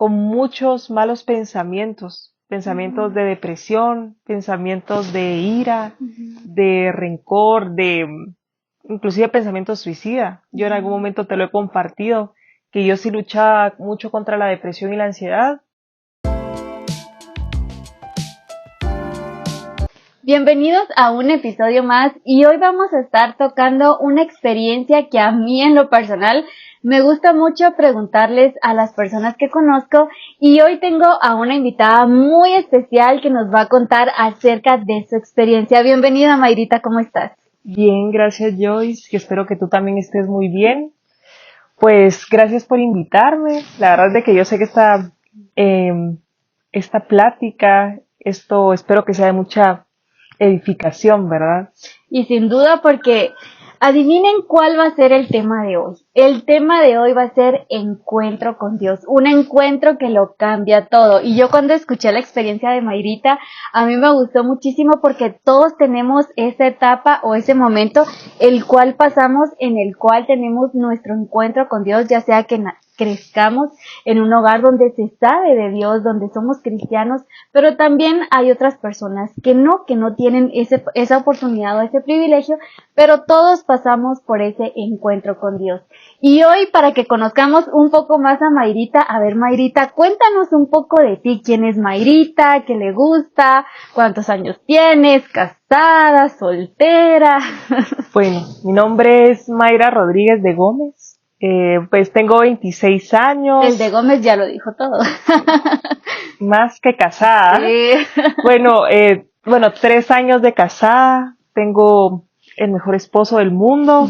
con muchos malos pensamientos, pensamientos de depresión, pensamientos de ira, de rencor, inclusive pensamientos suicida. Yo en algún momento te lo he compartido, que yo sí luchaba mucho contra la depresión y la ansiedad. Bienvenidos a un episodio más y hoy vamos a estar tocando una experiencia que a mí en lo personal me gusta mucho preguntarles a las personas que conozco y hoy tengo a una invitada muy especial que nos va a contar acerca de su experiencia. Bienvenida Mayrita, ¿cómo estás? Bien, gracias Joyce, que espero que tú también estés muy bien. Pues gracias por invitarme. La verdad es de que yo sé que esta plática, esto espero que sea de mucha edificación, ¿verdad? Y sin duda porque adivinen cuál va a ser el tema de hoy. El tema de hoy va a ser encuentro con Dios, un encuentro que lo cambia todo. Y yo cuando escuché la experiencia de Mayrita, a mí me gustó muchísimo porque todos tenemos esa etapa o ese momento el cual pasamos, en el cual tenemos nuestro encuentro con Dios, ya sea que crezcamos en un hogar donde se sabe de Dios, donde somos cristianos, pero también hay otras personas que no tienen esa oportunidad o ese privilegio, pero todos pasamos por ese encuentro con Dios. Y hoy, para que conozcamos un poco más a Mayrita, a ver Mayrita, cuéntanos un poco de ti, quién es Mayrita, qué le gusta, cuántos años tienes, casada, soltera. Bueno, mi nombre es Mayra Rodríguez de Gómez. Pues tengo 26 años. El de Gómez ya lo dijo todo. Más que casada. Sí. Bueno, 3 años de casada. Tengo el mejor esposo del mundo.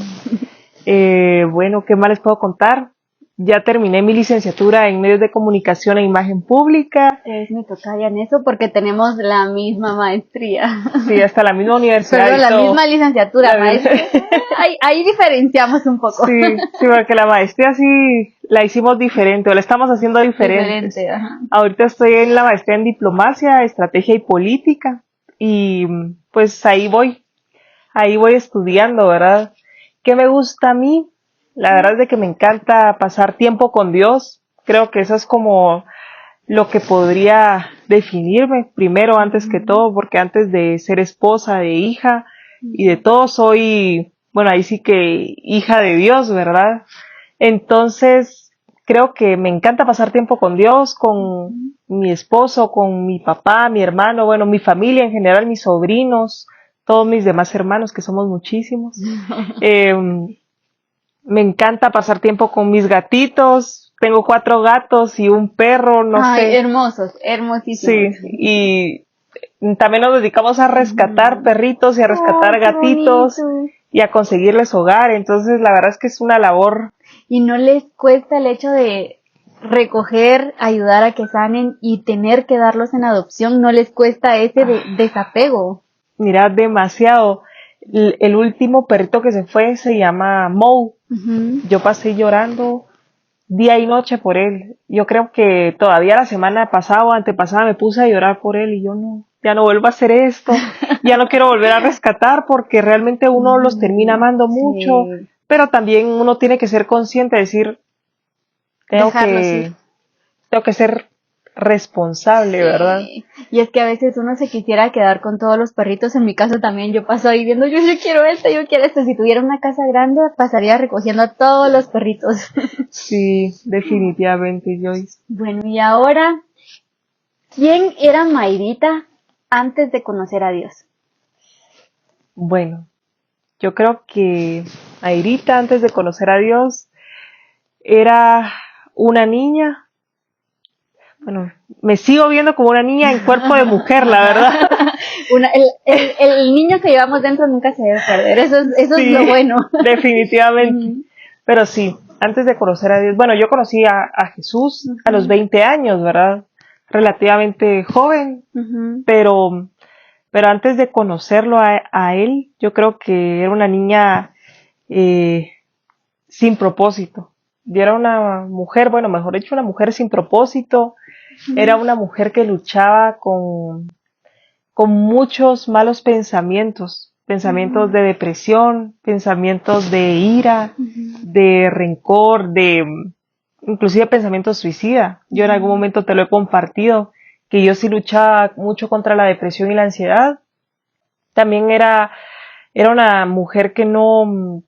Bueno, ¿qué más les puedo contar? Ya terminé mi licenciatura en medios de comunicación e imagen pública. Me tocaya en eso porque tenemos la misma maestría. Sí, hasta la misma universidad. Pero la misma licenciatura, maestría. Ahí diferenciamos un poco. Sí, porque la maestría sí la hicimos diferente, o la estamos haciendo diferente. Ajá. Ahorita estoy en la maestría en diplomacia, estrategia y política. Y pues ahí voy estudiando, ¿verdad? ¿Qué me gusta a mí? La verdad es de que me encanta pasar tiempo con Dios. Creo que eso es como lo que podría definirme primero, antes que todo, porque antes de ser esposa, de hija y de todo soy, bueno, ahí sí que hija de Dios, ¿verdad? Entonces, creo que me encanta pasar tiempo con Dios, con mi esposo, con mi papá, mi hermano, bueno, mi familia en general, mis sobrinos, todos mis demás hermanos, que somos muchísimos. Me encanta pasar tiempo con mis gatitos. Tengo 4 gatos y un perro, no sé. Hermosos, hermosísimos. Sí, y también nos dedicamos a rescatar perritos y a rescatar gatitos y a conseguirles hogar. Entonces, la verdad es que es una labor. Y no les cuesta el hecho de recoger, ayudar a que sanen y tener que darlos en adopción, no les cuesta ese desapego. Mira, demasiado. El último perrito que se fue se llama Moe. Yo pasé llorando día y noche por él. Yo creo que todavía la semana pasada o antepasada me puse a llorar por él y yo ya no vuelvo a hacer esto. Ya no quiero volver a rescatar porque realmente uno los termina amando mucho, pero también uno tiene que ser consciente de decir, tengo que ser responsable, ¿verdad? Y es que a veces uno se quisiera quedar con todos los perritos. En mi caso también yo paso ahí viendo, yo quiero esto, yo quiero esto. Si tuviera una casa grande, pasaría recogiendo a todos los perritos. Sí, definitivamente, Joyce. Bueno, y ahora, ¿quién era Mayrita antes de conocer a Dios? Bueno, yo creo que Mayrita antes de conocer a Dios era una niña. Bueno, me sigo viendo como una niña en cuerpo de mujer, la verdad. El niño que llevamos dentro nunca se debe perder, eso sí, es lo bueno. Definitivamente. Pero sí, antes de conocer a Dios, bueno, yo conocí a Jesús a los 20 años, ¿verdad? Relativamente joven, pero antes de conocerlo a él, yo creo que era una niña sin propósito. Yo era una mujer, bueno, mejor dicho, una mujer sin propósito. Era una mujer que luchaba con muchos malos pensamientos, pensamientos de depresión, pensamientos de ira, de rencor, inclusive pensamientos suicida. Yo en algún momento te lo he compartido, que yo sí luchaba mucho contra la depresión y la ansiedad. También era una mujer que no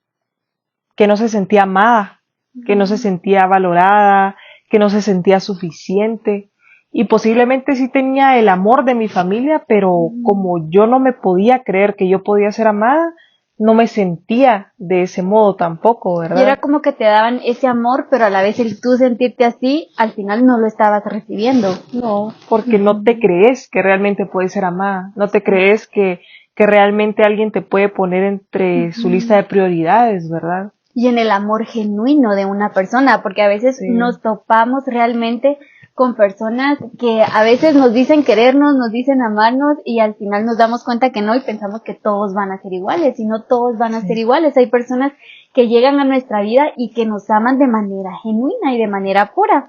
se sentía amada, que no se sentía valorada, que no se sentía suficiente. Y posiblemente sí tenía el amor de mi familia, pero como yo no me podía creer que yo podía ser amada, no me sentía de ese modo tampoco, Y era ¿verdad? como que te daban ese amor, pero a la vez el tú sentirte así, al final no lo estabas recibiendo. No, porque no te crees que realmente puedes ser amada, no te crees que realmente alguien te puede poner entre su lista de prioridades, ¿verdad? Y en el amor genuino de una persona, porque a veces Sí. nos topamos realmente con personas que a veces nos dicen querernos, nos dicen amarnos y al final nos damos cuenta que no y pensamos que todos van a ser iguales y no todos van a ser iguales. Hay personas que llegan a nuestra vida y que nos aman de manera genuina y de manera pura.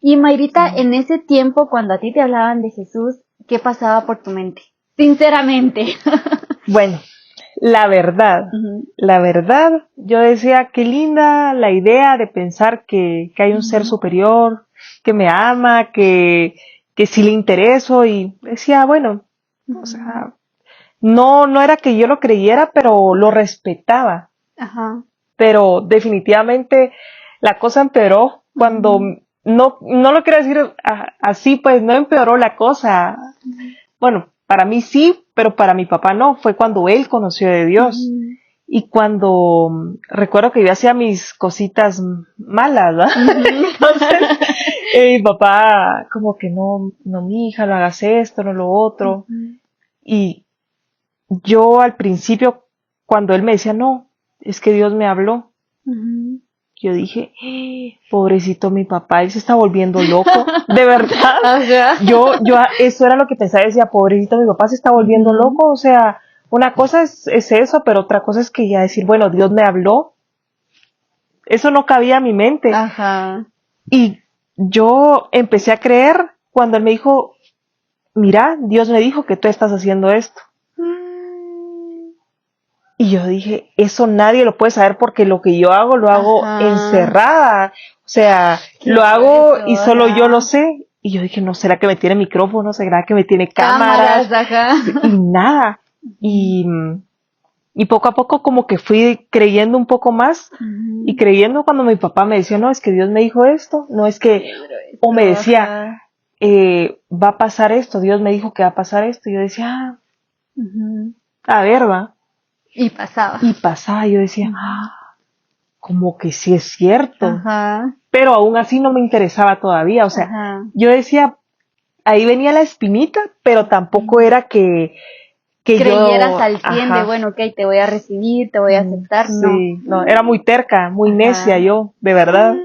Y Mayrita, en ese tiempo cuando a ti te hablaban de Jesús, ¿qué pasaba por tu mente? Sinceramente. Bueno, la verdad, yo decía, qué linda la idea de pensar que hay un ser superior, que me ama, que sí le intereso, y decía, bueno, o sea, no era que yo lo creyera, pero lo respetaba. Ajá. Pero definitivamente la cosa empeoró cuando, no lo quiero decir así, pues no empeoró la cosa. Bueno, para mí sí, pero para mi papá no. Fue cuando él conoció de Dios. Y cuando recuerdo que yo hacía mis cositas malas, ¿verdad? Entonces, mi papá, como que no, mi hija, no hagas esto, no lo otro. Y yo al principio, cuando él me decía, no, es que Dios me habló, yo dije, pobrecito mi papá, él se está volviendo loco, de verdad. Ajá. Eso era lo que pensaba, decía, pobrecito mi papá se está volviendo loco, o sea, una cosa es eso, pero otra cosa es que ya decir, bueno, Dios me habló, eso no cabía a mi mente. Ajá. Y yo empecé a creer cuando él me dijo, mira, Dios me dijo que tú estás haciendo esto. Y yo dije, eso nadie lo puede saber porque lo que yo hago, lo hago encerrada. O sea, lo hago y solo yo lo sé. Y yo dije, no, ¿será que me tiene micrófono? ¿Será que me tiene cámaras? Ajá. Y nada. Y poco a poco como que fui creyendo un poco más. Y creyendo cuando mi papá me decía, no, es que Dios me dijo esto. No es que, o me decía, va a pasar esto. Dios me dijo que va a pasar esto. Y yo decía, a ver, va. Y pasaba. Y pasaba, yo decía, como que sí es cierto. Ajá. Pero aún así no me interesaba todavía. O sea, yo decía, ahí venía la espinita, pero tampoco era que creyeras yo, al 100 de, bueno, ok, te voy a recibir, te voy a aceptar, sí, no, era muy terca, muy necia yo, de verdad.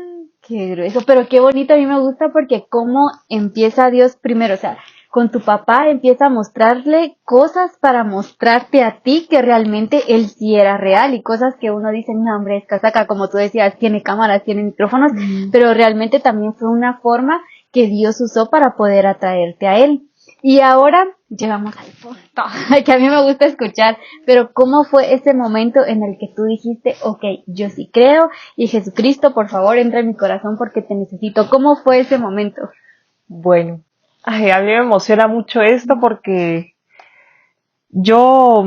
Qué grueso, pero qué bonito, a mí me gusta porque cómo empieza Dios primero, o sea, con tu papá empieza a mostrarle cosas para mostrarte a ti que realmente él sí era real y cosas que uno dice, no hombre, es casaca, como tú decías, tiene cámaras, tiene micrófonos, pero realmente también fue una forma que Dios usó para poder atraerte a él. Y ahora llegamos al punto que a mí me gusta escuchar, pero ¿cómo fue ese momento en el que tú dijiste, ok, yo sí creo y Jesucristo, por favor, entra en mi corazón porque te necesito? ¿Cómo fue ese momento? Bueno, ay, a mí me emociona mucho esto porque yo,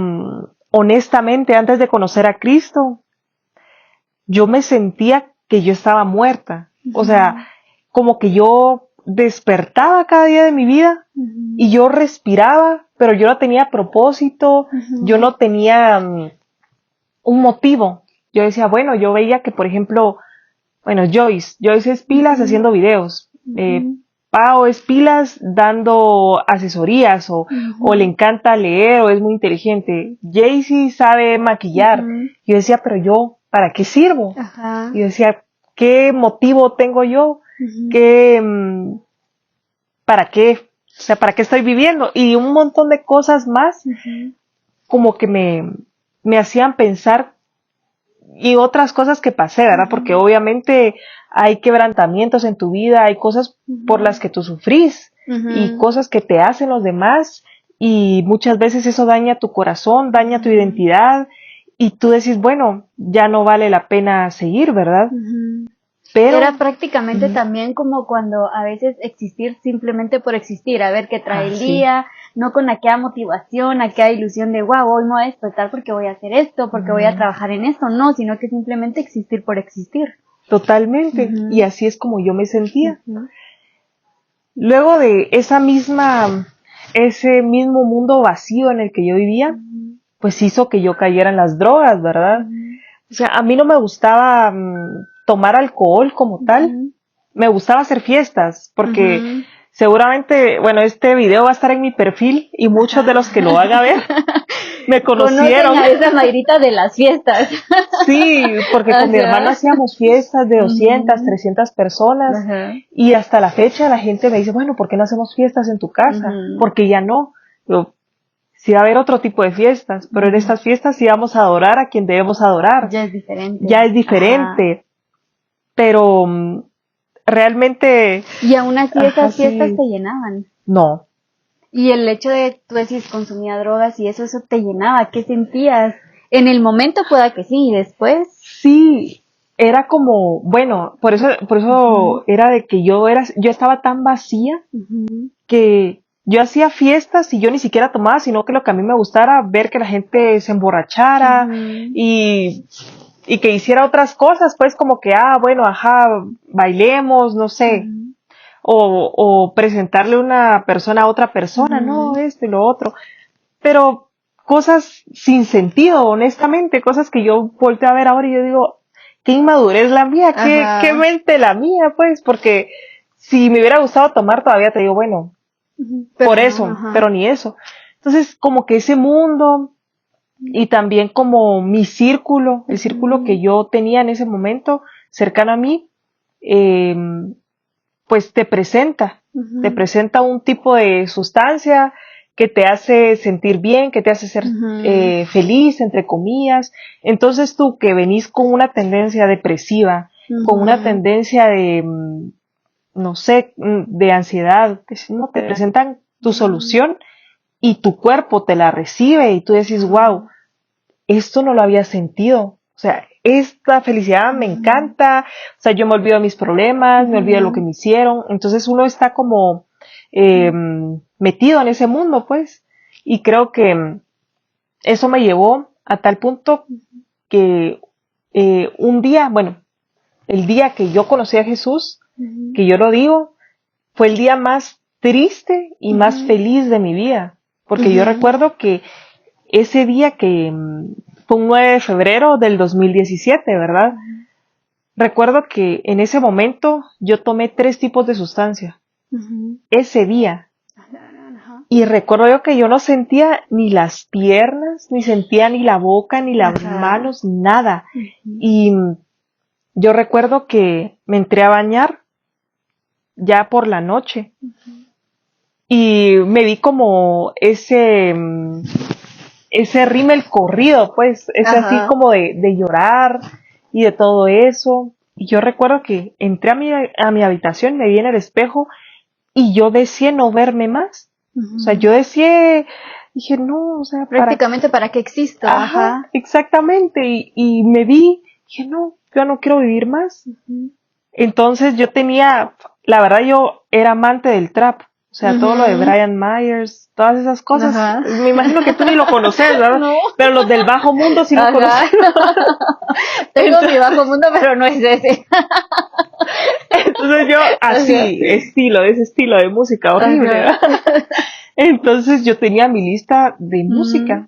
honestamente, antes de conocer a Cristo, yo me sentía que yo estaba muerta. O sea, como que yo despertaba cada día de mi vida y yo respiraba, pero yo no tenía propósito, yo no tenía un motivo. Yo decía, bueno, yo veía que, por ejemplo, bueno, Joyce es pilas haciendo videos, Pao es pilas dando asesorías o le encanta leer o es muy inteligente, Jaycee sabe maquillar. Yo decía, pero yo, ¿para qué sirvo? Ajá. Y yo decía, ¿qué motivo tengo yo? ¿Qué, para qué? O sea, ¿para qué estoy viviendo? Y un montón de cosas más como que me hacían pensar y otras cosas que pasé, ¿verdad? Porque obviamente hay quebrantamientos en tu vida, hay cosas por las que tú sufrís y cosas que te hacen los demás y muchas veces eso daña tu corazón, daña tu identidad y tú decís, bueno, ya no vale la pena seguir, ¿verdad? pero era prácticamente también como cuando a veces existir simplemente por existir, a ver qué trae el sí, día, no con aquella motivación, aquella ilusión de wow, hoy me voy a despertar porque voy a hacer esto, porque voy a trabajar en esto, no, sino que simplemente existir por existir. totalmente. Ujú. Y así es como yo me sentía. Ujú. Luego de ese mismo mundo vacío en el que yo vivía, pues hizo que yo cayera en las drogas, ¿verdad? O sea, a mí no me gustaba tomar alcohol como tal, Ujú. me gustaba hacer fiestas, porque Ujú. seguramente, bueno, este video va a estar en mi perfil y muchos de los que lo van a ver me Conocen conocieron. a esa Mayrita de las fiestas. Sí, porque con mi hermana Ajá. hacíamos fiestas de 200, Ujú. 300 personas Ajá. y hasta la fecha la gente me dice, bueno, ¿por qué no hacemos fiestas en tu casa? Ujú. Porque ya no. Yo, sí va a haber otro tipo de fiestas, pero en Ujú. estas fiestas sí vamos a adorar a quien debemos adorar. Ya es diferente. Ya es Ajá. diferente, pero realmente, Y aún así ajá, esas fiestas sí, te llenaban. no. Y el hecho de, tú decís, consumía drogas y eso te llenaba. ¿Qué sentías? En el momento pueda que sí, y después. Sí, era como, bueno, por eso Ujú. era de que yo estaba tan vacía Ujú. que yo hacía fiestas y yo ni siquiera tomaba, sino que lo que a mí me gustara era ver que la gente se emborrachara Ujú. y que hiciera otras cosas, pues como que, bueno, ajá, bailemos, no sé, Ujú. o presentarle una persona a otra persona, no, Ujú. esto y lo otro, pero cosas sin sentido, honestamente, cosas que yo volteo a ver ahora y yo digo, qué inmadurez la mía, qué Ajá. mente la mía, pues, porque si me hubiera gustado tomar todavía te digo, bueno, Ujú. por Pero no, eso, ajá. pero ni eso. Entonces, como que ese mundo y también como mi círculo, el círculo que Ujú. yo tenía en ese momento cercano a mí, eh, pues te Ujú. presenta un tipo de sustancia que te hace sentir bien, que te hace ser Ujú. feliz, entre comillas. Entonces tú que venís con una tendencia depresiva, con una Ujú. tendencia de, no sé, de ansiedad, no te presentan tu Ujú. solución y tu cuerpo te la recibe y tú decís, wow, esto no lo había sentido. O sea, esta felicidad me Ujú. encanta. O sea, yo me olvido de mis problemas, me olvido de lo que Ujú. me hicieron. Entonces uno está como metido en ese mundo, pues. Y creo que eso me llevó a tal punto que un día, bueno, el día que yo conocí a Jesús, Ujú. que yo lo digo, fue el día más triste y más Ujú. feliz de mi vida. Porque yo Ujú. recuerdo que ese día que fue un 9 de febrero del 2017, ¿verdad? Recuerdo que en ese momento yo tomé 3 tipos de sustancia. Ujú. Ese día. Ajá. Y recuerdo yo que yo no sentía ni las piernas, ni sentía ni la boca, ni las Ajá. manos, nada. Ujú. Y yo recuerdo que me entré a bañar ya por la noche. Y me vi como ese rímel corrido, pues, ese así Ajá. como de llorar y de todo eso. Y yo recuerdo que entré a mi habitación, me vi en el espejo y yo deseé no verme más. O sea, Ujú. yo deseé, dije, no, o sea, Prácticamente para qué existo, ajá, ajá. exactamente. Y me vi, dije, no, yo no quiero vivir más. Ujú. Entonces yo tenía, la verdad yo era amante del trap, o sea, todo lo de Ujú. Brian Myers, todas esas cosas, Ajá. me imagino que tú ni lo conoces, ¿verdad? No. Pero los del bajo mundo sí lo Ajá. conocen. Tengo mi Entonces, bajo mundo, pero no es ese. entonces yo Ajá. así, de ese estilo de música horrible, Ajá. ¿verdad? Entonces yo tenía mi lista de Ujú. música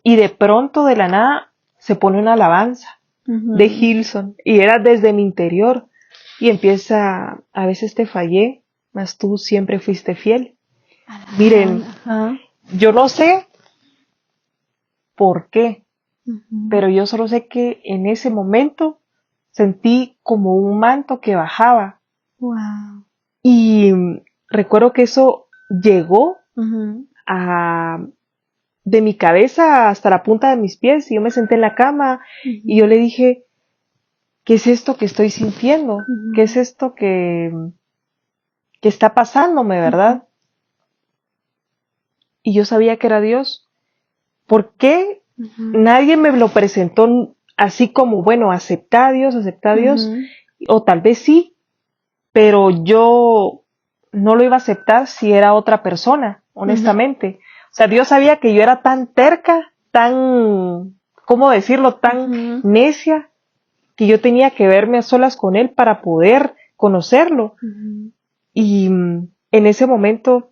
y de pronto de la nada se pone una alabanza de Ujú. Hilson y era desde mi interior y empieza, a veces te fallé, mas tú siempre fuiste fiel. Miren, Ajá. yo no sé por qué, Ujú. pero yo solo sé que en ese momento sentí como un manto que bajaba Wow. y recuerdo que eso llegó Ujú. a de mi cabeza hasta la punta de mis pies y yo me senté en la cama y yo Ujú. le dije, ¿qué es esto que estoy sintiendo? ¿Qué es Ujú. esto que está pasándome, Ujú. verdad? Y yo sabía que era Dios. ¿Por qué Ujú. nadie me lo presentó así como, bueno, acepta a Dios, Ujú. o tal vez sí, pero yo no lo iba a aceptar si era otra persona, honestamente. O sea, Dios sabía que yo era tan terca, tan, ¿cómo decirlo?, tan necia, que yo tenía que verme a solas con Él para poder conocerlo. Y en ese momento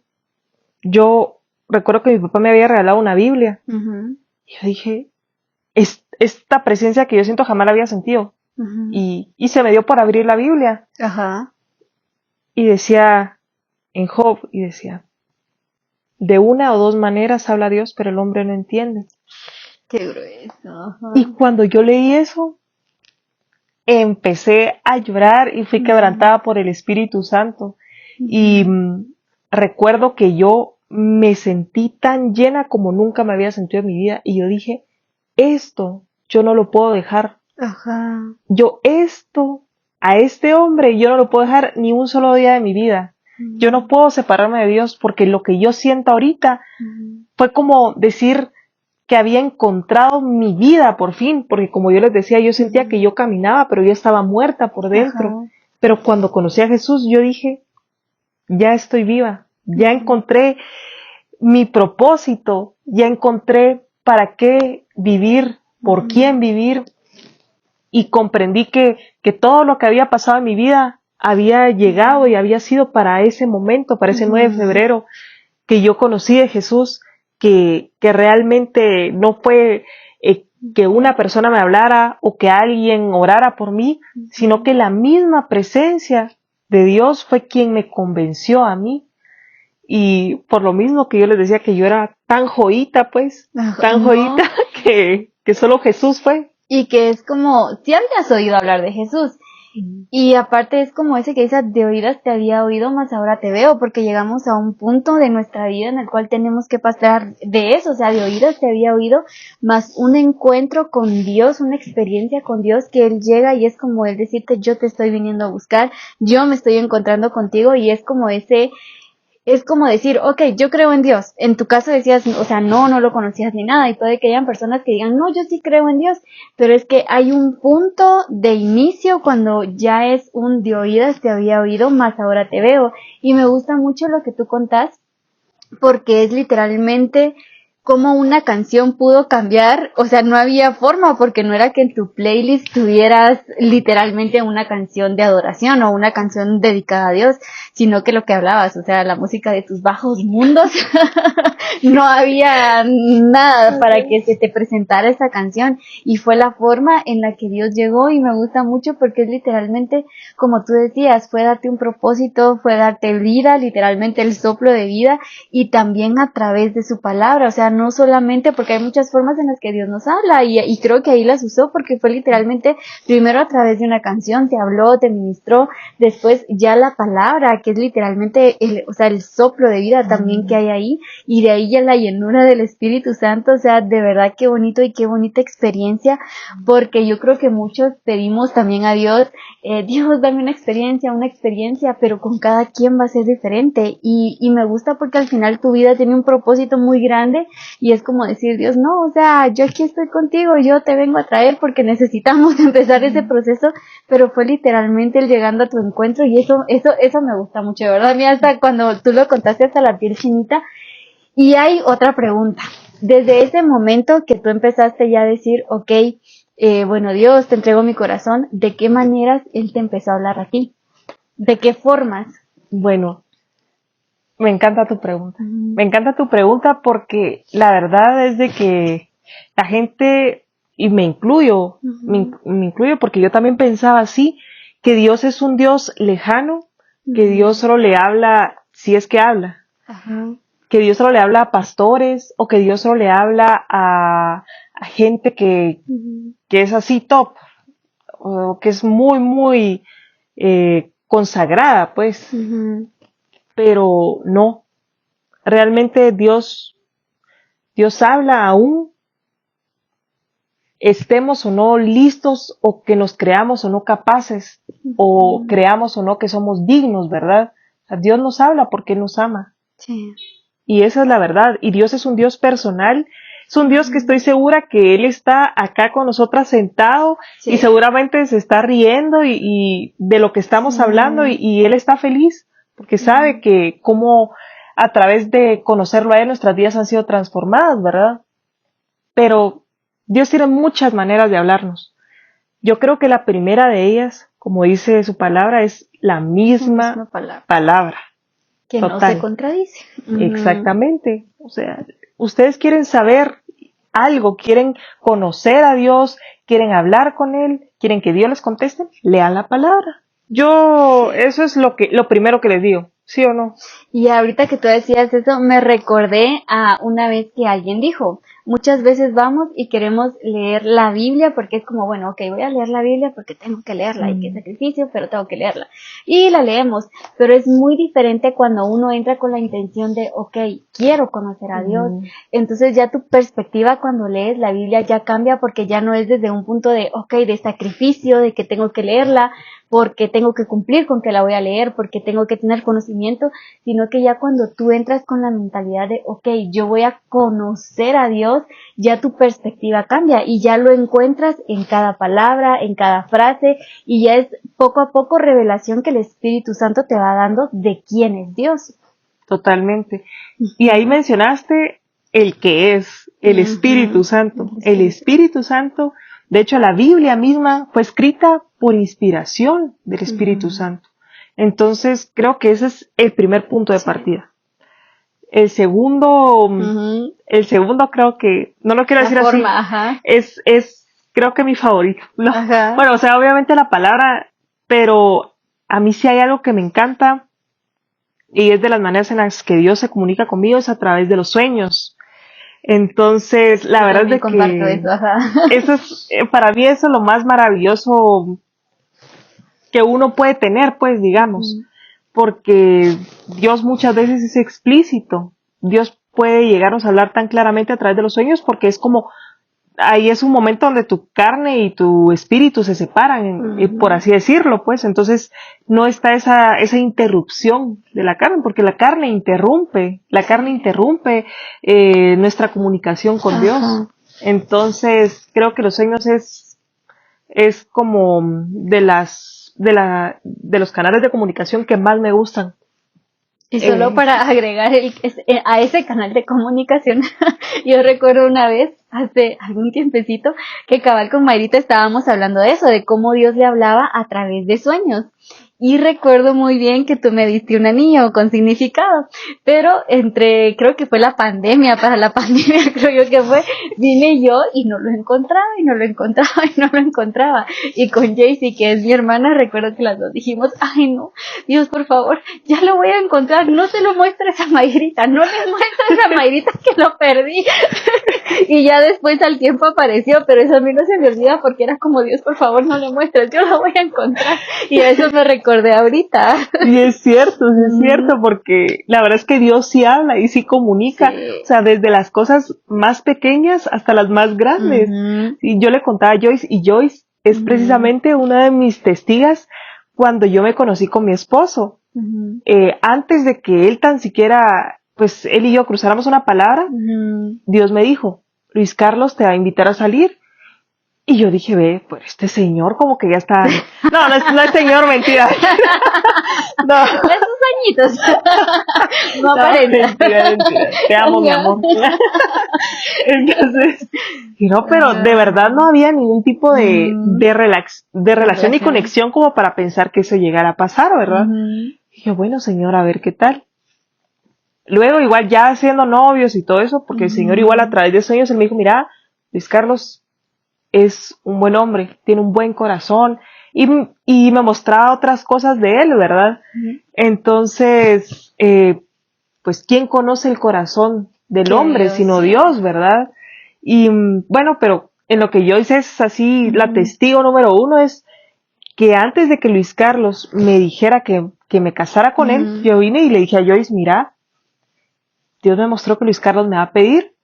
yo recuerdo que mi papá me había regalado una Biblia. Y yo dije, esta presencia que yo siento jamás la había sentido. Y se me dio por abrir la Biblia. Y decía, en Job, y decía, de una o dos maneras habla Dios, pero el hombre no entiende. Qué grueso. Y cuando yo leí eso, empecé a llorar y fui quebrantada por el Espíritu Santo. Y recuerdo que yo me sentí tan llena como nunca me había sentido en mi vida. Y yo dije, esto yo no lo puedo dejar. Yo a este hombre, yo no lo puedo dejar ni un solo día de mi vida. Yo no puedo separarme de Dios porque lo que yo siento ahorita fue como decir que había encontrado mi vida por fin, porque como yo les decía, yo sentía que yo caminaba, pero yo estaba muerta por dentro. Pero cuando conocí a Jesús, yo dije, ya estoy viva, ya encontré mi propósito, ya encontré para qué vivir, por quién vivir, y comprendí que todo lo que había pasado en mi vida había llegado y había sido para ese momento, para ese 9 de febrero, que yo conocí de Jesús, que realmente no fue que una persona me hablara o que alguien orara por mí, sino que la misma presencia de Dios fue quien me convenció a mí. Y por lo mismo que yo les decía que yo era tan joyita, pues, tan joyita que solo Jesús fue. Y que es como, si habías oído hablar de Jesús. Y aparte es como ese que dice, de oídas te había oído, mas ahora te veo, porque llegamos a un punto de nuestra vida en el cual tenemos que pasar de eso, o sea, de oídas te había oído, más un encuentro con Dios, una experiencia con Dios, que Él llega y es como Él decirte, yo te estoy viniendo a buscar, yo me estoy encontrando contigo, y es como es como decir, ok, yo creo en Dios. En tu caso decías, o sea, no lo conocías ni nada, y puede que hayan personas que digan, no, yo sí creo en Dios, pero es que hay un punto de inicio cuando ya es un de oídas te había oído, más ahora te veo. Y me gusta mucho lo que tú contás, porque es literalmente cómo una canción pudo cambiar, o sea, no había forma, porque no era que en tu playlist tuvieras literalmente una canción de adoración o una canción dedicada a Dios, sino que lo que hablabas, o sea, la música de tus bajos mundos, no había nada para que se te presentara esa canción, y fue la forma en la que Dios llegó, y me gusta mucho porque es literalmente, como tú decías, fue darte un propósito, fue darte vida, literalmente el soplo de vida, y también a través de su palabra, o sea, no solamente porque hay muchas formas en las que Dios nos habla, y creo que ahí las usó porque fue literalmente primero a través de una canción, te habló, te ministró, después ya la palabra, que es literalmente o sea, el soplo de vida también que hay ahí, y de ahí ya la llenura del Espíritu Santo, o sea, de verdad qué bonito y qué bonita experiencia, porque yo creo que muchos pedimos también a Dios, Dios, dame una experiencia, pero con cada quien va a ser diferente, y me gusta porque al final tu vida tiene un propósito muy grande, y es como decir, Dios, no, o sea, yo aquí estoy contigo, yo te vengo a traer porque necesitamos empezar ese proceso, pero fue literalmente el llegando a tu encuentro, y eso me gusta mucho, de verdad. A mí hasta cuando tú lo contaste hasta la piel chinita. Y hay otra pregunta, desde ese momento que tú empezaste ya a decir, ok, bueno, Dios, te entrego mi corazón, ¿de qué maneras Él te empezó a hablar a ti? ¿De qué formas? Bueno, me encanta tu pregunta. Me encanta tu pregunta porque la verdad es de que la gente, y me incluyo, me incluyo porque yo también pensaba así, que Dios es un Dios lejano, que Dios solo le habla si es que habla, que Dios solo le habla a pastores o que Dios solo le habla a gente que es así top, o que es muy, muy consagrada, pues. Pero no, realmente Dios habla aún, estemos o no listos, o que nos creamos o no capaces, o creamos o no que somos dignos, ¿verdad? O sea, Dios nos habla porque nos ama. Sí. Y esa es la verdad. Y Dios es un Dios personal. Es un Dios que estoy segura que Él está acá con nosotras sentado Sí. y seguramente se está riendo y de lo que estamos hablando y Él está feliz porque sabe que cómo a través de conocerlo a Él nuestras vidas han sido transformadas, ¿verdad? Pero Dios tiene muchas maneras de hablarnos. Yo creo que la primera de ellas, como dice su palabra, es la misma palabra. Que total. No se contradice. Exactamente. O sea, ustedes quieren saber algo, quieren conocer a Dios, quieren hablar con Él, quieren que Dios les conteste, lean la palabra. Eso es lo primero que les digo, ¿sí o no? Y ahorita que tú decías eso, me recordé a una vez que alguien dijo, muchas veces vamos y queremos leer la Biblia porque es como, bueno, ok, voy a leer la Biblia porque tengo que leerla, y qué sacrificio, pero tengo que leerla. Y la leemos, pero es muy diferente cuando uno entra con la intención de, ok, quiero conocer a Dios. Entonces ya tu perspectiva cuando lees la Biblia ya cambia porque ya no es desde un punto de, ok, de sacrificio, de que tengo que leerla, porque tengo que cumplir con que la voy a leer, porque tengo que tener conocimiento, sino que ya cuando tú entras con la mentalidad de, ok, yo voy a conocer a Dios, ya tu perspectiva cambia y ya lo encuentras en cada palabra, en cada frase, y ya es poco a poco revelación que el Espíritu Santo te va dando de quién es Dios. Totalmente. Y ahí mencionaste el que es, el Espíritu Santo. El Espíritu Santo, de hecho la Biblia misma fue escrita por inspiración del Espíritu Santo. Entonces creo que ese es el primer punto de partida. El segundo creo que, no lo quiero decir así, es creo que mi favorito. No, bueno, o sea, obviamente la palabra, pero a mí sí hay algo que me encanta y es de las maneras en las que Dios se comunica conmigo, es a través de los sueños. Entonces, la verdad es que eso es, para mí eso es lo más maravilloso que uno puede tener, pues, digamos, porque Dios muchas veces es explícito. Dios puede llegarnos a hablar tan claramente a través de los sueños porque es como, ahí es un momento donde tu carne y tu espíritu se separan, por así decirlo, pues, entonces no está esa interrupción de la carne, porque la carne interrumpe nuestra comunicación con Dios. Entonces, creo que los sueños es como de los canales de comunicación que más me gustan. Y solo para agregar a ese canal de comunicación, yo recuerdo una vez, hace algún tiempecito, que cabal con Mayrita estábamos hablando de eso, de cómo Dios le hablaba a través de sueños. Y recuerdo muy bien que tú me diste un anillo con significado, pero creo que fue para la pandemia creo yo que fue, vine yo y no lo encontraba. Y con Jaycee, que es mi hermana, recuerdo que las dos dijimos, ay no, Dios por favor, ya lo voy a encontrar, no se lo muestres a Mayrita, no le muestres a Mayrita que lo perdí. Y ya después al tiempo apareció, pero eso a mí no se me olvida porque era como, Dios por favor no le muestres, yo lo voy a encontrar. Y a eso me recordé ahorita. Y es cierto, porque la verdad es que Dios sí habla y sí comunica, o sea, desde las cosas más pequeñas hasta las más grandes. Y yo le contaba a Joyce, y Joyce es precisamente una de mis testigas cuando yo me conocí con mi esposo. Antes de que él tan siquiera, pues él y yo cruzáramos una palabra, Dios me dijo, Luis Carlos te va a invitar a salir. Y yo dije, ve, pues este señor como que ya está... No es señor, mentira. No. Esos añitos. No aparenta. Mentira. Te amo, mi amor. Entonces, no, pero de verdad no había ningún tipo de relación y conexión como para pensar que eso llegara a pasar, ¿verdad? Dije, bueno, señor, a ver qué tal. Luego, igual ya siendo novios y todo eso, porque el señor igual a través de sueños, él me dijo, mira, Luis Carlos es un buen hombre, tiene un buen corazón, y me mostraba otras cosas de él, ¿verdad? Entonces, pues, ¿quién conoce el corazón del hombre sino Dios, verdad? Y bueno, pero en lo que yo hice es así, la testigo número 1 es que antes de que Luis Carlos me dijera que me casara con él, yo vine y le dije a Joyce, mira, Dios me mostró que Luis Carlos me va a pedir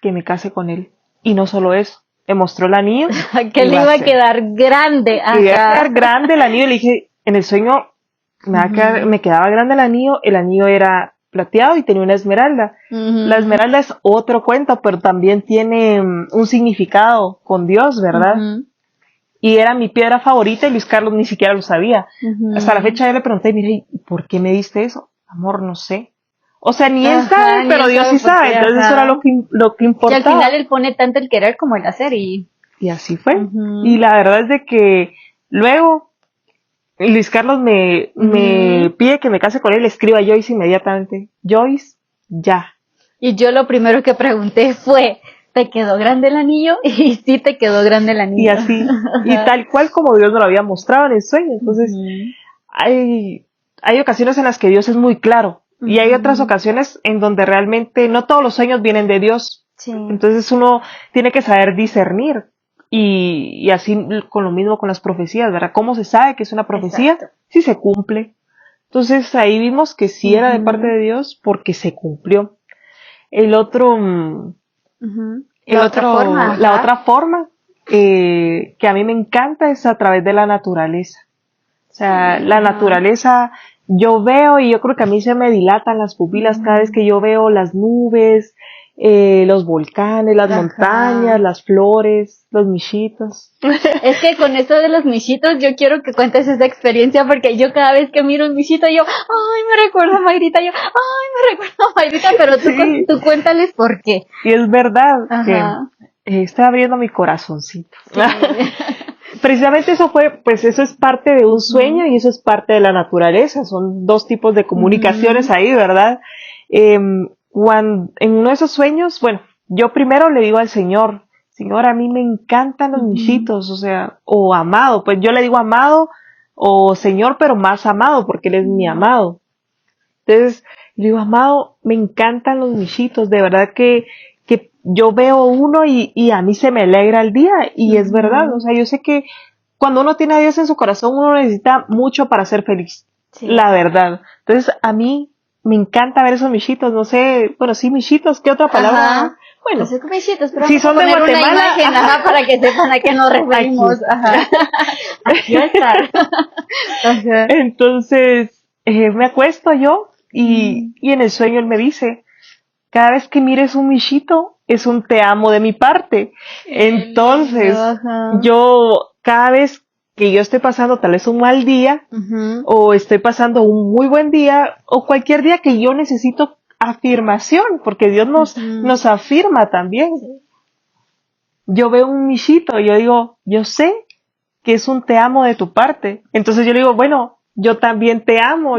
que me case con él. Y no solo eso, me mostró el anillo. Que le iba a quedar grande. Me iba a quedar grande el anillo. Le dije, en el sueño me quedaba grande el anillo era plateado y tenía una esmeralda. La esmeralda es otro cuento, pero también tiene un significado con Dios, ¿verdad? Y era mi piedra favorita y Luis Carlos ni siquiera lo sabía. Hasta la fecha yo le pregunté, mire, ¿y por qué me diste eso? Amor, no sé. O sea, ni él sabe, pero Dios sí sabe. Entonces eso era lo que importaba. Que al final él pone tanto el querer como el hacer y así fue. Y la verdad es de que luego Luis Carlos me pide que me case con él, le escribo a Joyce inmediatamente. Joyce, ya. Y yo lo primero que pregunté fue, ¿te quedó grande el anillo? Y sí te quedó grande el anillo. Y así, y tal cual como Dios nos lo había mostrado en el sueño. Entonces, hay ocasiones en las que Dios es muy claro. Y hay otras ocasiones en donde realmente no todos los sueños vienen de Dios. Sí. Entonces uno tiene que saber discernir. Y así con lo mismo con las profecías, ¿verdad? ¿Cómo se sabe que es una profecía? Exacto. Si se cumple. Entonces ahí vimos que sí era de parte de Dios porque se cumplió. La otra forma que a mí me encanta es a través de la naturaleza. O sea, la naturaleza yo veo y yo creo que a mí se me dilatan las pupilas cada vez que yo veo las nubes, los volcanes, las montañas, las flores, los michitos. Es que con eso de los michitos yo quiero que cuentes esa experiencia porque yo cada vez que miro un michito yo, ay, me recuerda a Mayrita, pero tú cuéntales por qué. Y es verdad que estoy abriendo mi corazoncito. Sí. Precisamente eso es parte de un sueño y eso es parte de la naturaleza. Son dos tipos de comunicaciones ahí, ¿verdad? En uno de esos sueños, bueno, yo primero le digo al Señor, a mí me encantan los michitos, o sea, o amado, pues yo le digo amado o Señor, pero más amado, porque Él es mi amado. Entonces, le digo, amado, me encantan los michitos, de verdad que yo veo uno y a mí se me alegra el día, y es verdad, o sea, yo sé que cuando uno tiene a Dios en su corazón, uno necesita mucho para ser feliz, la verdad. Entonces, a mí me encanta ver esos michitos, no sé, bueno, sí, michitos, ¿qué otra palabra? Bueno, pues michitos, pero si son de Guatemala, una imagen, para que sepan a qué nos referimos. Aquí está. Entonces, me acuesto yo y en el sueño Él me dice, cada vez que mires un michito, es un te amo de mi parte. Entonces, yo cada vez que yo estoy pasando tal vez un mal día, o estoy pasando un muy buen día, o cualquier día que yo necesito afirmación, porque Dios nos afirma también. Yo veo un michito, yo digo, yo sé que es un te amo de tu parte. Entonces yo le digo, bueno, yo también te amo,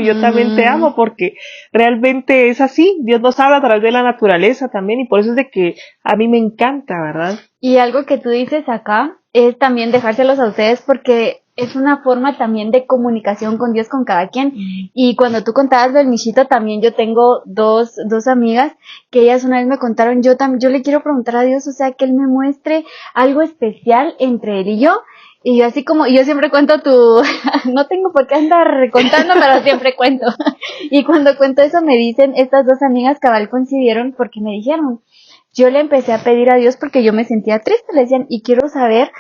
porque realmente es así. Dios nos habla a través de la naturaleza también, y por eso es de que a mí me encanta, ¿verdad? Y algo que tú dices acá es también dejárselos a ustedes porque es una forma también de comunicación con Dios, con cada quien. Y cuando tú contabas del michito, también yo tengo dos amigas que ellas una vez me contaron, yo le quiero preguntar a Dios, o sea, que Él me muestre algo especial entre Él y yo. Y yo así como, yo siempre cuento no tengo por qué andar contando, pero siempre cuento. Y cuando cuento eso me dicen, estas dos amigas cabal coincidieron porque me dijeron, yo le empecé a pedir a Dios porque yo me sentía triste, le decían, y quiero saber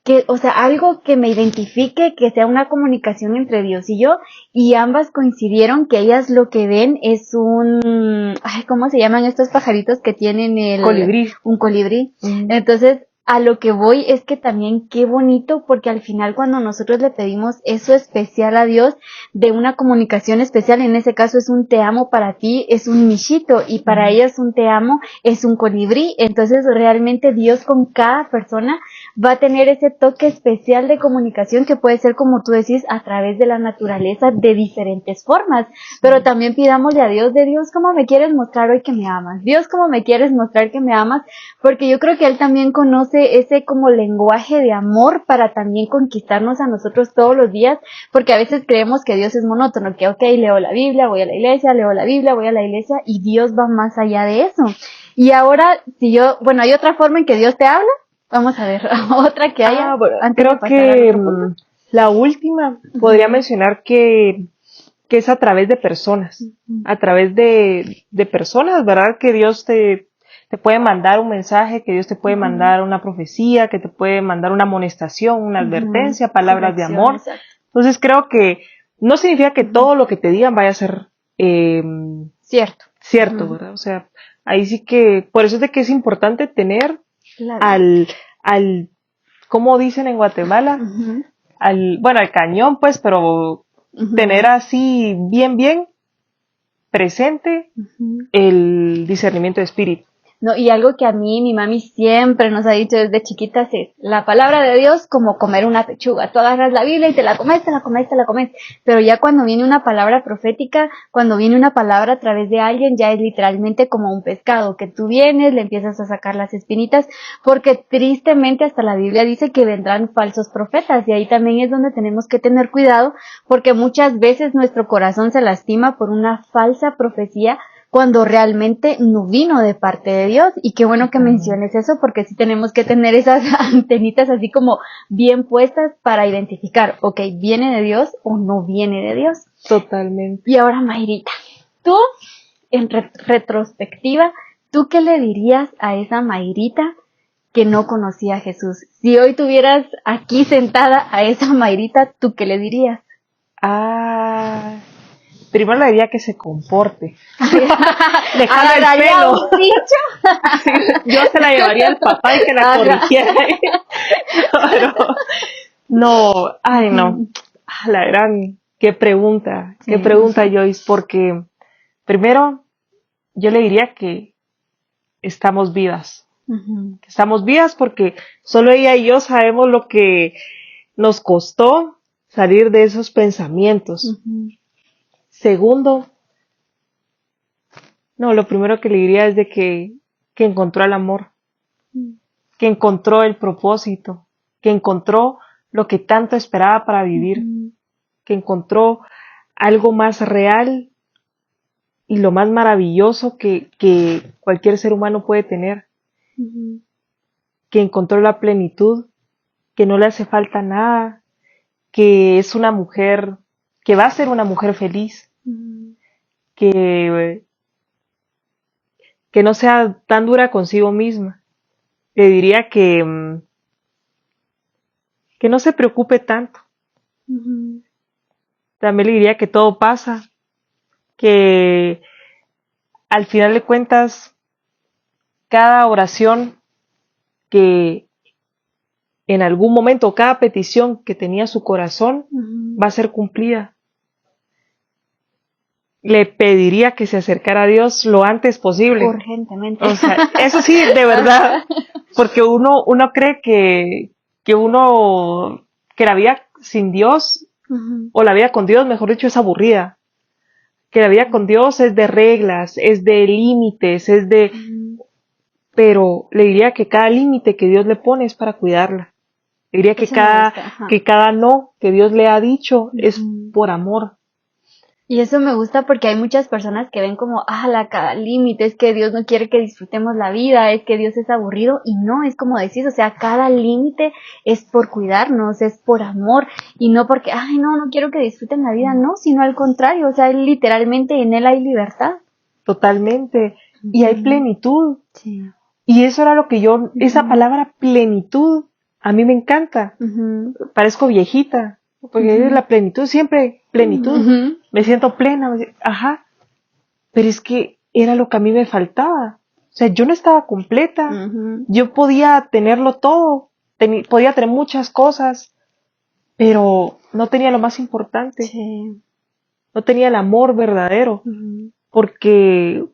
que, o sea, algo que me identifique, que sea una comunicación entre Dios y yo, y ambas coincidieron que ellas lo que ven es ¿cómo se llaman estos pajaritos que tienen un colibrí? Entonces, a lo que voy es que también qué bonito, porque al final cuando nosotros le pedimos eso especial a Dios, de una comunicación especial, en ese caso es un te amo para ti, es un michito, y para ellas un te amo es un colibrí. Entonces realmente Dios con cada persona va a tener ese toque especial de comunicación que puede ser, como tú decís, a través de la naturaleza de diferentes formas. Pero también pidámosle a Dios, ¿cómo me quieres mostrar hoy que me amas? Dios, ¿cómo me quieres mostrar que me amas? Porque yo creo que Él también conoce ese como lenguaje de amor para también conquistarnos a nosotros todos los días, porque a veces creemos que Dios es monótono, que leo la Biblia, voy a la iglesia, leo la Biblia, voy a la iglesia, y Dios va más allá de eso. Y ahora, hay otra forma en que Dios te habla. Vamos a ver, otra que haya. Creo que la última podría mencionar que es a través de personas, a través de personas, ¿verdad? Que Dios te puede mandar un mensaje, que Dios te puede mandar una profecía, que te puede mandar una amonestación, una advertencia, palabras de amor. Exacto. Entonces creo que no significa que todo lo que te digan vaya a ser Cierto. Cierto, ¿verdad? O sea, ahí sí que, por eso es de que es importante tener Claro. ¿cómo dicen en Guatemala? Ujú. Bueno, al cañón, pues, pero Ujú. tener así bien presente Ujú. el discernimiento de espíritu. No, y algo que a mí mi mami siempre nos ha dicho desde chiquitas es la palabra de Dios como comer una pechuga. Tú agarras la Biblia y te la comes, te la comes, te la comes. Pero ya cuando viene una palabra profética, cuando viene una palabra a través de alguien, ya es literalmente como un pescado, que tú vienes, le empiezas a sacar las espinitas, porque tristemente hasta la Biblia dice que vendrán falsos profetas, y ahí también es donde tenemos que tener cuidado, porque muchas veces nuestro corazón se lastima por una falsa profecía, cuando realmente no vino de parte de Dios. Y qué bueno que menciones eso, porque sí tenemos que tener esas antenitas así como bien puestas para identificar, ok, ¿viene de Dios o no viene de Dios? Totalmente. Y ahora, Mayrita, tú, en retrospectiva, ¿tú qué le dirías a esa Mayrita que no conocía a Jesús? Si hoy tuvieras aquí sentada a esa Mayrita, ¿tú qué le dirías? Primero le diría que se comporte. Dejando el ¿Agarraría pelo. un bicho? Sí, yo se la llevaría al papá y que la corrigiera. Pero, no, ay no. La gran, qué pregunta, Joyce, porque primero yo le diría que estamos vivas. Uh-huh. Que estamos vivas porque solo ella y yo sabemos lo que nos costó salir de esos pensamientos. Uh-huh. Segundo, no, lo primero que le diría es de que encontró el amor, que encontró el propósito, que encontró lo que tanto esperaba para vivir, que encontró algo más real y lo más maravilloso que cualquier ser humano puede tener, que encontró la plenitud, que no le hace falta nada, que es una mujer, que va a ser una mujer feliz, que no sea tan dura consigo misma. Le diría que no se preocupe tanto. También le diría que todo pasa, que al final de cuentas, cada oración que en algún momento, cada petición que tenía su corazón va a ser cumplida. Le pediría que se acercara a Dios lo antes posible. Urgentemente. O sea, eso sí, de verdad, porque uno cree que la vida sin Dios, o la vida con Dios, mejor dicho, es aburrida. Que la vida con Dios es de reglas, es de límites, pero le diría que cada límite que Dios le pone es para cuidarla. Le diría que cada no que Dios le ha dicho es por amor. Y eso me gusta porque hay muchas personas que ven como, cada límite, es que Dios no quiere que disfrutemos la vida, es que Dios es aburrido, y no, es como decís, o sea, cada límite es por cuidarnos, es por amor, y no porque, no quiero que disfruten la vida, no, sino al contrario, o sea, literalmente en Él hay libertad. Totalmente, y hay plenitud. Sí. Y eso era lo que esa palabra plenitud, a mí me encanta. Parezco viejita, porque es la plenitud, siempre plenitud. Me siento plena, pero es que era lo que a mí me faltaba. O sea, yo no estaba completa. Yo podía tenerlo todo, podía tener muchas cosas, pero no tenía lo más importante. Sí. No tenía el amor verdadero, porque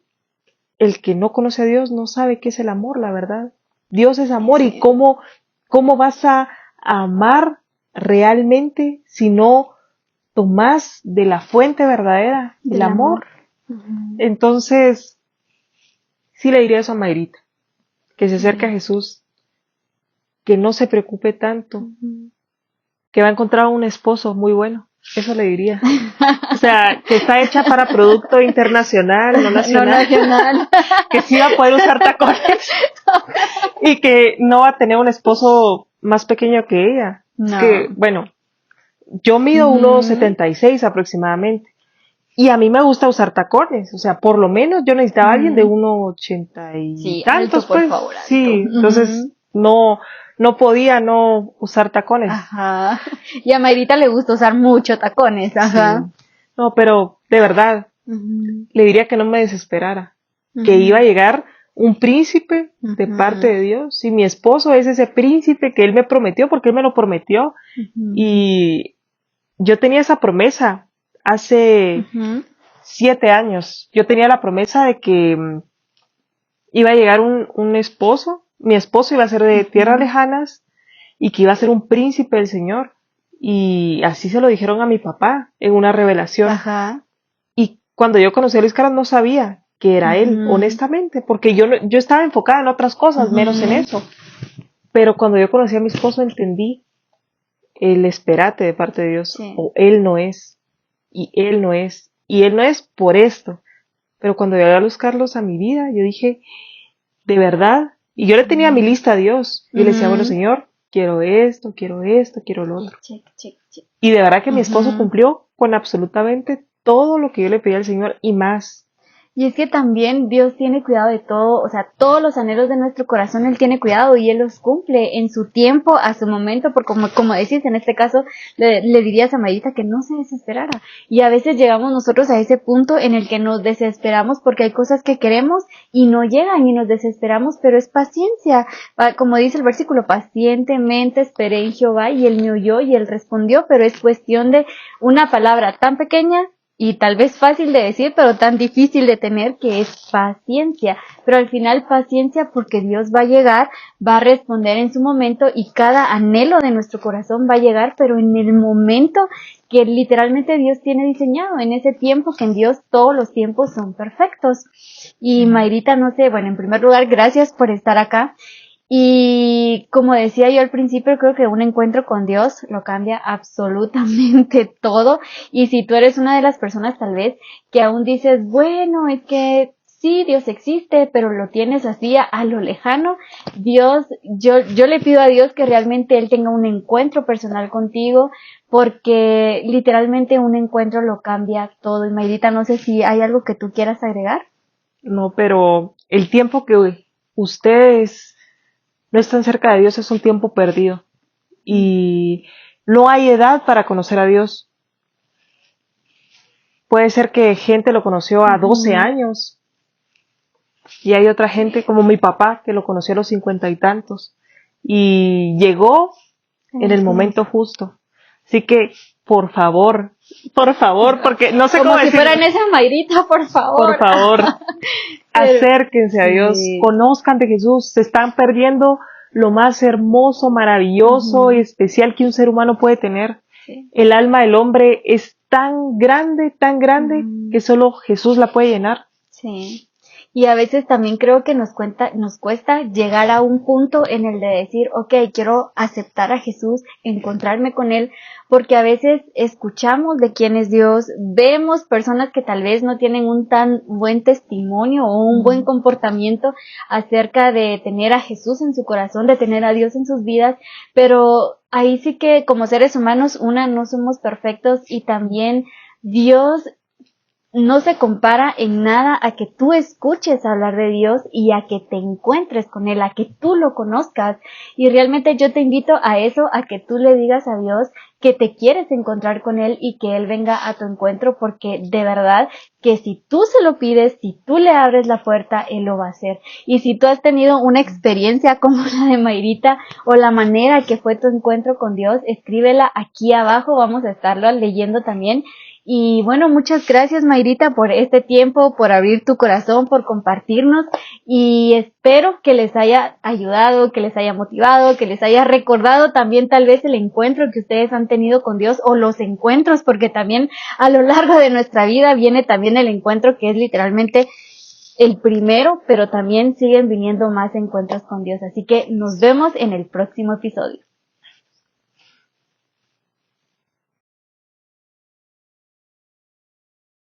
el que no conoce a Dios no sabe qué es el amor, la verdad. Dios es amor, y cómo vas a amar realmente si no tomas de la fuente verdadera, del amor. Entonces, sí le diría eso a Mayrita, que se acerque a Jesús, que no se preocupe tanto, que va a encontrar un esposo muy bueno. Eso le diría. O sea, que está hecha para producto internacional, no nacional. Que sí va a poder usar tacones. Y que no va a tener un esposo más pequeño que ella. No. Es que, bueno, yo mido 1.76 aproximadamente. Y a mí me gusta usar tacones. O sea, por lo menos yo necesitaba a alguien de 1.80 y tantos, alto, por pues. favor, alto. Sí, entonces no podía no usar tacones. Y a Mayrita le gusta usar mucho tacones. Sí. No, pero de verdad, le diría que no me desesperara, que iba a llegar un príncipe de parte de Dios, y mi esposo es ese príncipe que él me prometió, porque él me lo prometió, y yo tenía esa promesa hace 7 años. Yo tenía la promesa de que iba a llegar un esposo, mi esposo iba a ser de tierras lejanas, y que iba a ser un príncipe del Señor. Y así se lo dijeron a mi papá en una revelación. Y cuando yo conocí a Luis Carlos no sabía que era él, honestamente, porque yo estaba enfocada en otras cosas, menos en eso. Pero cuando yo conocí a mi esposo entendí el esperate de parte de Dios, o él no es, y él no es, y él no es por esto. Pero cuando llegó a Luis Carlos a mi vida, yo dije, de verdad, y yo le tenía mi lista a Dios, yo le decía, bueno, Señor, quiero esto, quiero lo otro. Y de verdad que mi esposo cumplió con absolutamente todo lo que yo le pedí al Señor y más. Y es que también Dios tiene cuidado de todo, o sea, todos los anhelos de nuestro corazón Él tiene cuidado y Él los cumple en su tiempo, a su momento, porque como decís, en este caso, le dirías a Mayita que no se desesperara. Y a veces llegamos nosotros a ese punto en el que nos desesperamos porque hay cosas que queremos y no llegan y nos desesperamos, pero es paciencia. Como dice el versículo, pacientemente esperé en Jehová y Él me oyó y Él respondió, pero es cuestión de una palabra tan pequeña y tal vez fácil de decir, pero tan difícil de tener, que es paciencia. Pero al final paciencia porque Dios va a llegar, va a responder en su momento y cada anhelo de nuestro corazón va a llegar, pero en el momento que literalmente Dios tiene diseñado, en ese tiempo que en Dios todos los tiempos son perfectos. Y Mayrita, no sé, bueno, en primer lugar, gracias por estar acá. Y como decía yo al principio, creo que un encuentro con Dios lo cambia absolutamente todo. Y si tú eres una de las personas tal vez que aún dices, bueno, es que sí, Dios existe, pero lo tienes así a lo lejano, Dios, yo le pido a Dios que realmente Él tenga un encuentro personal contigo, porque literalmente un encuentro lo cambia todo. Y Mayrita, no sé si hay algo que tú quieras agregar. No, pero el tiempo que ustedes no están cerca de Dios es un tiempo perdido. Y no hay edad para conocer a Dios. Puede ser que gente lo conoció a 12 años. Y hay otra gente como mi papá que lo conoció a los 50 y tantos. Y llegó en el momento justo. Así que, por favor, porque no sé como cómo si decir. fueran esa Mayrita, por favor. Por favor, acérquense a Dios, conozcan de Jesús, se están perdiendo lo más hermoso, maravilloso y especial que un ser humano puede tener. El alma del hombre es tan grande, que solo Jesús la puede llenar. Sí. Y a veces también creo que nos cuesta llegar a un punto en el de decir, okay, quiero aceptar a Jesús, encontrarme con Él, porque a veces escuchamos de quién es Dios, vemos personas que tal vez no tienen un tan buen testimonio o un buen comportamiento acerca de tener a Jesús en su corazón, de tener a Dios en sus vidas, pero ahí sí que como seres humanos, no somos perfectos y también Dios no se compara en nada a que tú escuches hablar de Dios y a que te encuentres con Él, a que tú lo conozcas. Y realmente yo te invito a eso, a que tú le digas a Dios que te quieres encontrar con Él y que Él venga a tu encuentro, porque de verdad que si tú se lo pides, si tú le abres la puerta, Él lo va a hacer. Y si tú has tenido una experiencia como la de Mayrita o la manera que fue tu encuentro con Dios, escríbela aquí abajo, vamos a estarlo leyendo también. Y bueno, muchas gracias Mayrita por este tiempo, por abrir tu corazón, por compartirnos y espero que les haya ayudado, que les haya motivado, que les haya recordado también tal vez el encuentro que ustedes han tenido con Dios o los encuentros, porque también a lo largo de nuestra vida viene también el encuentro que es literalmente el primero, pero también siguen viniendo más encuentros con Dios. Así que nos vemos en el próximo episodio.